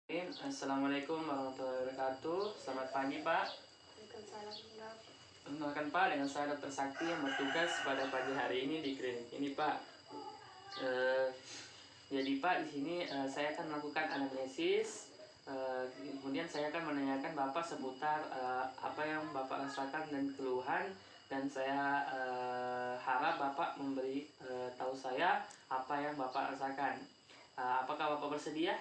Assalamualaikum warahmatullahi wabarakatuh. Selamat pagi Pak. Waalaikumsalam, Dok. Perkenalkan Pak, dengan saya Dr. Sakti yang bertugas pada pagi hari ini di klinik ini Pak. Jadi Pak, di sini saya akan melakukan anamnesis. Kemudian saya akan menanyakan Bapak seputar apa yang Bapak rasakan dan keluhan, dan saya harap Bapak memberi tahu saya apa yang Bapak rasakan. Apakah Bapak bersedia?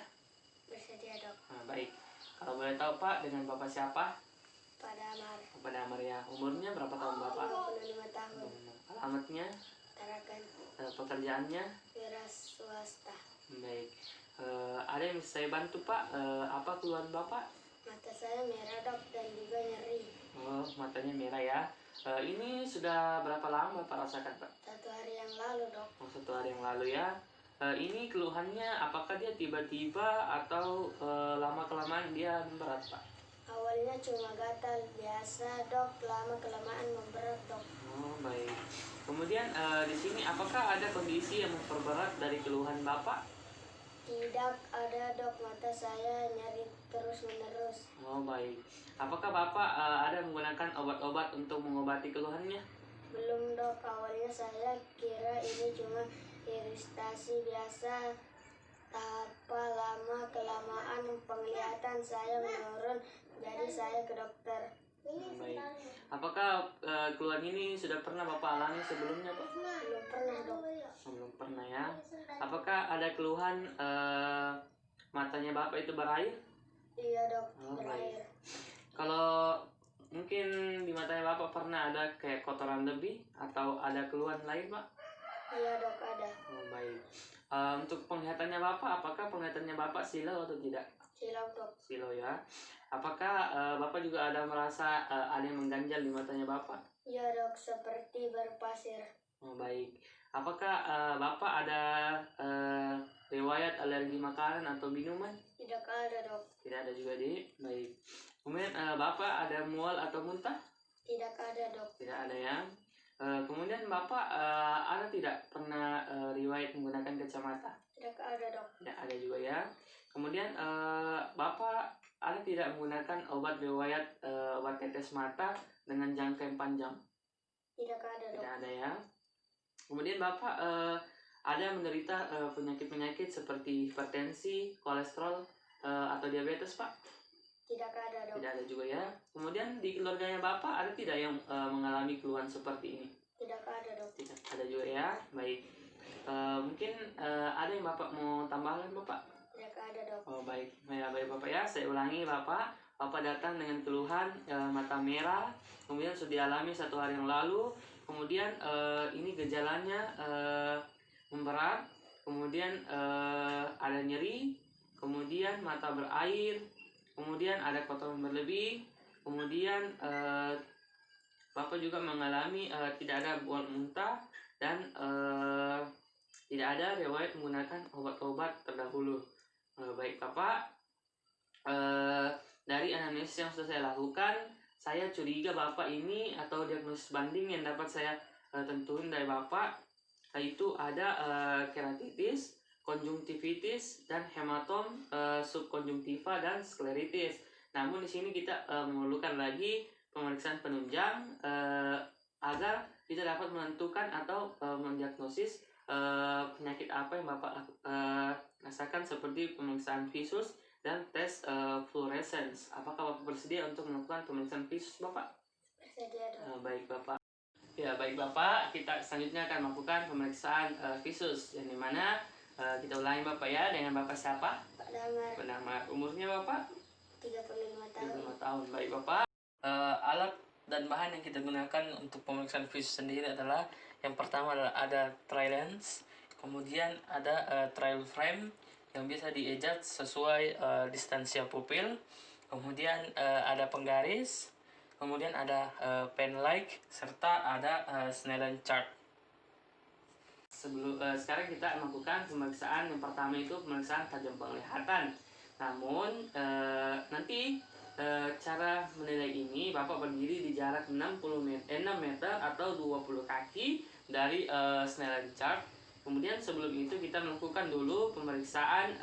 Bersedia, Dok. Baik. Kalau boleh tahu Pak, dengan Bapak siapa? Pak Damar. Pak Damar ya. Umurnya berapa tahun Bapak? 25 tahun. Alamatnya? Tarakan. Pekerjaannya? Wira swasta. Baik. Ada yang bisa saya bantu Pak? Apa keluhan Bapak? Mata saya merah, Dok, dan juga nyeri. Oh, matanya merah ya. Ini sudah berapa lama Bapak rasakan Pak? 1 hari yang lalu, Dok. Oh, 1 hari yang lalu ya. Ini keluhannya apakah dia tiba-tiba atau lama-kelamaan dia memberat Pak? Awalnya cuma gatal biasa, Dok. Lama-kelamaan memberat, Dok. Oh, baik. Kemudian di sini apakah ada kondisi yang memperberat dari keluhan Bapak? Tidak ada, Dok. Mata saya nyeri terus-menerus. Oh, baik. Apakah Bapak ada menggunakan obat-obat untuk mengobati keluhannya? Belum, Dok. Awalnya saya kira ini cuma iritasi biasa. Tapi lama-kelamaan penglihatan saya menurun, jadi saya ke dokter. Baik. Apakah keluhan ini sudah pernah Bapak alami sebelumnya Pak? Belum pernah, Dok. Belum pernah ya. Apakah ada keluhan matanya Bapak itu berair? Iya, Dok. Oh, Berair. Kalau mungkin di matanya Bapak pernah ada kayak kotoran lebih atau ada keluhan lain Pak? Iya, Dok, ada. Oh, baik. Untuk penglihatannya Bapak, apakah penglihatannya Bapak silau atau tidak? Silau, Dok. Silau ya. Apakah Bapak juga ada merasa ada yang mengganjal di matanya Bapak? Iya, Dok, seperti berpasir. Oh, baik. Apakah Bapak ada riwayat alergi makanan atau minuman? Tidak ada, Dok. Tidak ada juga di. Baik. Kemudian Bapak ada mual atau muntah? Tidak ada, Dok. Tidak ada ya. Kemudian Bapak ada tidak pernah riwayat menggunakan kacamata? Tidak ada, Dok. Tidak ada juga ya. Kemudian Bapak ada tidak menggunakan obat riwayat obat tetes mata dengan jangka yang panjang? Tidak ada, Dok. Tidak ada ya. Kemudian Bapak ada menderita penyakit-penyakit seperti hipertensi, kolesterol atau diabetes Pak? Tidak ada, Dok. Tidak ada juga ya. Kemudian di keluarganya Bapak ada tidak yang mengalami keluhan seperti ini? Tidak ada, Dok. Tidak ada juga ya. Baik. Mungkin ada yang Bapak mau tambahkan Bapak? Tidak ada, Dok. Oh, baik. Ya, baik Bapak ya. Saya ulangi Bapak. Bapak datang dengan keluhan mata merah, kemudian sudah dialami 1 hari yang lalu. Kemudian ini gejalanya memberat, kemudian ada nyeri, kemudian mata berair, kemudian ada kotoran berlebih, kemudian Bapak juga mengalami tidak ada buang muntah, dan tidak ada riwayat menggunakan obat-obat terdahulu. Baik Bapak, dari anamnesis yang sudah saya lakukan, saya curiga Bapak ini atau diagnosis banding yang dapat saya tentuin dari Bapak, yaitu ada keratitis, konjungtivitis, dan hematom subkonjungtiva dan skleritis. Namun di sini kita memerlukan lagi pemeriksaan penunjang agar kita dapat menentukan atau mendiagnosis penyakit apa yang Bapak rasakan, seperti pemeriksaan visus dan tes fluorescence. Apakah Bapak bersedia untuk melakukan pemeriksaan visus Bapak? Bersedia, Dok. Baik Bapak. Ya, baik Bapak, kita selanjutnya akan melakukan pemeriksaan visus, yang dimana kita ulangi Bapak ya, dengan Bapak siapa? Pak Damar. Pak Damar. Umurnya Bapak? 35 tahun. 35 tahun. Baik Bapak. Alat dan bahan yang kita gunakan untuk pemeriksaan visus sendiri adalah, yang pertama adalah ada trial lens, kemudian ada trial frame yang bisa di-adjust sesuai distansia pupil, kemudian ada penggaris, kemudian ada pen light, serta ada Snellen chart. Sekarang kita melakukan pemeriksaan yang pertama, itu pemeriksaan tajam penglihatan. Namun nanti cara menilai ini Bapak berdiri di jarak 6 meter atau 20 kaki dari Snellen chart. Kemudian sebelum itu kita melakukan dulu pemeriksaan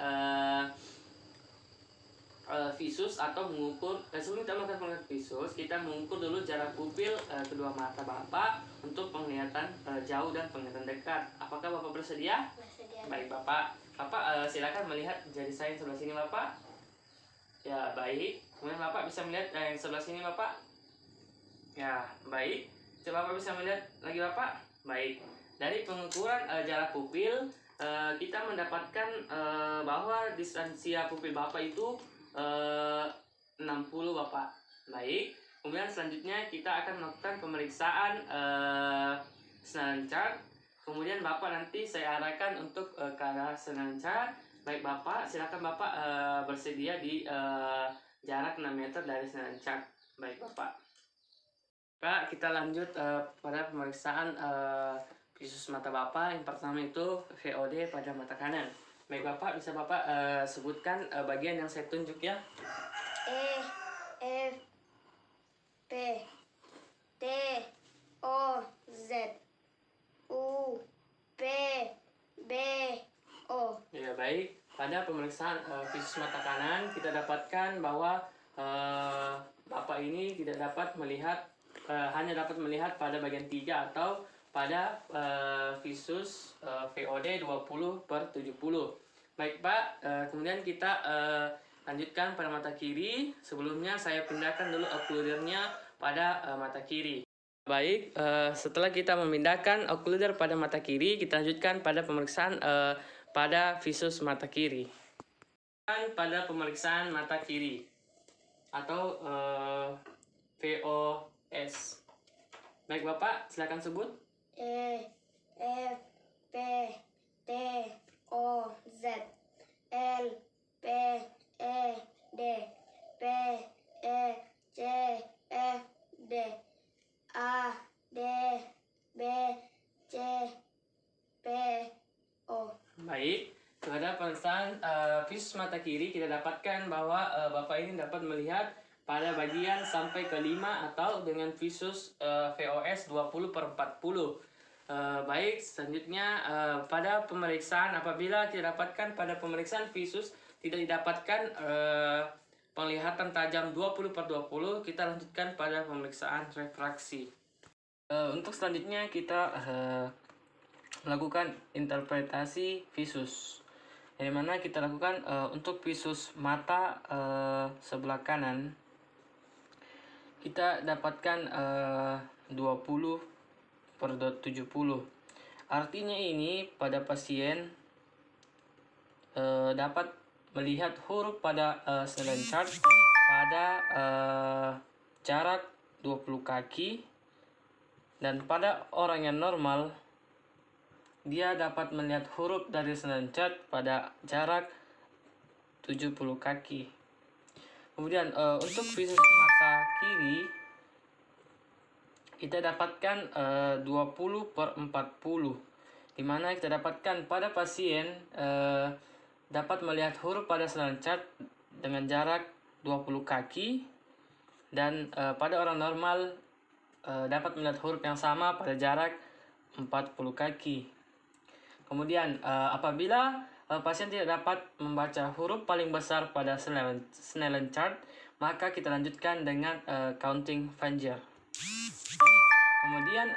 visus atau mengukur, sebelum kita melakukan penglihatan visus, kita mengukur dulu jarak pupil kedua mata Bapak untuk penglihatan jauh dan penglihatan dekat. Apakah Bapak bersedia? Bersedia. Baik Bapak. Bapak silakan melihat jari saya yang sebelah sini Bapak. Ya baik. Kemudian Bapak bisa melihat yang sebelah sini Bapak. Ya baik. Coba Bapak bisa melihat lagi Bapak. Baik. Dari pengukuran jarak pupil, kita mendapatkan bahwa distansia pupil Bapak itu 60 Bapak. Baik. Kemudian selanjutnya kita akan melakukan pemeriksaan Snellen chart. Kemudian Bapak nanti saya arahkan untuk ke arah Snellen chart. Baik Bapak, silakan Bapak bersedia di jarak 6 meter dari Snellen chart. Baik Bapak. Pak, kita lanjut pada pemeriksaan visus mata Bapak. Yang pertama itu VOD pada mata kanan. Baik Bapak, bisa Bapak sebutkan bagian yang saya tunjuk ya. E, F, P, T, O, Z, U, P, B, O. Ya baik, pada pemeriksaan visus mata kanan kita dapatkan bahwa Bapak ini tidak dapat melihat, hanya dapat melihat pada bagian 3 atau pada visus VOD 20/70. Baik Pak, kemudian kita lanjutkan pada mata kiri. Sebelumnya saya pindahkan dulu occludernya pada mata kiri. Baik, setelah kita memindahkan occluder pada mata kiri, kita lanjutkan pada pemeriksaan pada visus mata kiri. Pada pemeriksaan mata kiri atau VOS. Baik Bapak, silakan sebut. E, F, P, T, O, Z, L, P, E, D, P, E, C, F, D, A, D, B, C, P, O. Baik, pada pemeriksaan visus mata kiri kita dapatkan bahwa Bapak ini dapat melihat pada bagian sampai ke 5 atau dengan visus VOS 20/40. Baik, selanjutnya pada pemeriksaan apabila kita dapatkan pada pemeriksaan visus tidak didapatkan penglihatan tajam 20/20, kita lanjutkan pada pemeriksaan refraksi. Untuk selanjutnya kita melakukan interpretasi visus, yang mana kita lakukan untuk visus mata sebelah kanan kita dapatkan 20/70. Artinya ini pada pasien dapat melihat huruf pada Snellen chart pada jarak 20 kaki, dan pada orang yang normal dia dapat melihat huruf dari Snellen chart pada jarak 70 kaki. Kemudian untuk visus mata kiri kita dapatkan 20/40, di mana kita dapatkan pada pasien dapat melihat huruf pada Snellen chart dengan jarak 20 kaki, dan pada orang normal dapat melihat huruf yang sama pada jarak 40 kaki. Kemudian apabila pasien tidak dapat membaca huruf paling besar pada Snellen chart, maka kita lanjutkan dengan counting finger. Kemudian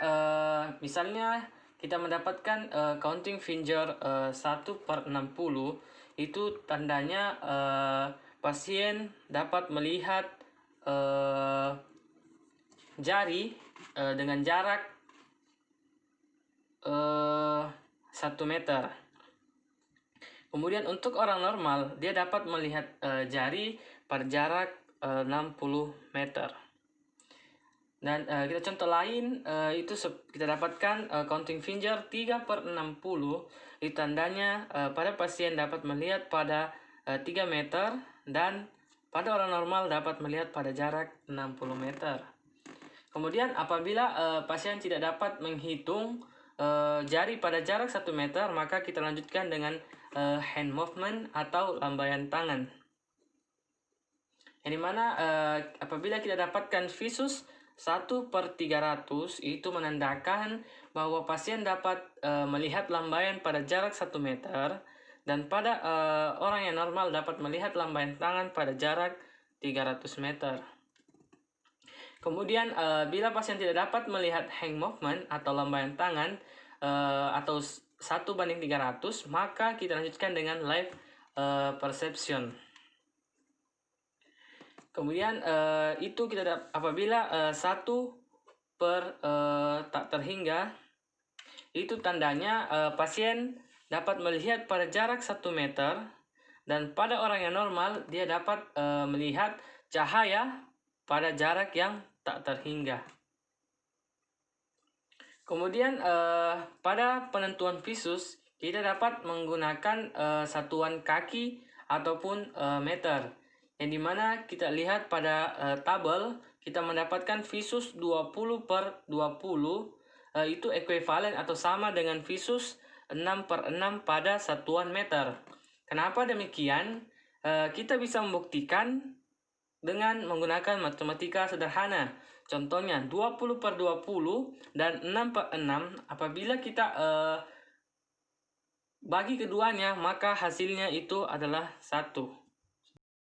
misalnya kita mendapatkan counting finger 1/60, itu tandanya pasien dapat melihat jari dengan jarak 1 meter. Kemudian untuk orang normal dia dapat melihat jari pada jarak 60 meter. Dan kita contoh lain itu kita dapatkan counting finger 3/60, itu tandanya pada pasien dapat melihat pada 3 meter, dan pada orang normal dapat melihat pada jarak 60 meter. Kemudian apabila pasien tidak dapat menghitung jari pada jarak 1 meter, maka kita lanjutkan dengan hand movement atau lambaian tangan. Yang dimana apabila kita dapatkan visus 1/300, itu menandakan bahwa pasien dapat melihat lambaian pada jarak 1 meter, Dan pada orang yang normal dapat melihat lambaian tangan pada jarak 300 meter. Kemudian bila pasien tidak dapat melihat hand movement atau lambaian tangan atau 1:300, maka kita lanjutkan dengan live perception. Kemudian itu kita apabila 1 per tak terhingga, itu tandanya pasien dapat melihat pada jarak 1 meter, dan pada orang yang normal dia dapat melihat cahaya pada jarak yang tak terhingga. Kemudian pada penentuan visus kita dapat menggunakan satuan kaki ataupun meter, yang dimana kita lihat pada tabel kita mendapatkan visus 20/20 itu ekuivalen atau sama dengan visus 6/6 pada satuan meter. Kenapa demikian? Kita bisa membuktikan dengan menggunakan matematika sederhana. Contohnya 20/20 dan 6/6, apabila kita bagi keduanya maka hasilnya itu adalah 1.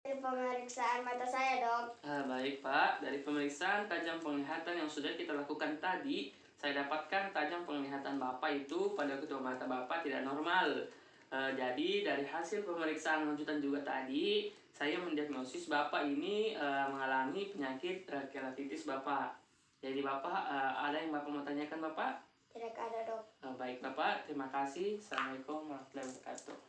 Dari pemeriksaan mata saya, Dok. Baik Pak, dari pemeriksaan tajam penglihatan yang sudah kita lakukan tadi, saya dapatkan tajam penglihatan Bapak itu pada kedua mata Bapak tidak normal. Jadi dari hasil pemeriksaan lanjutan juga tadi, saya mendiagnosis Bapak ini mengalami penyakit keratitis Bapak. Jadi Bapak, ada yang Bapak mau tanyakan Bapak? Tidak ada, Dok. Baik Bapak, terima kasih. Assalamualaikum warahmatullahi wabarakatuh.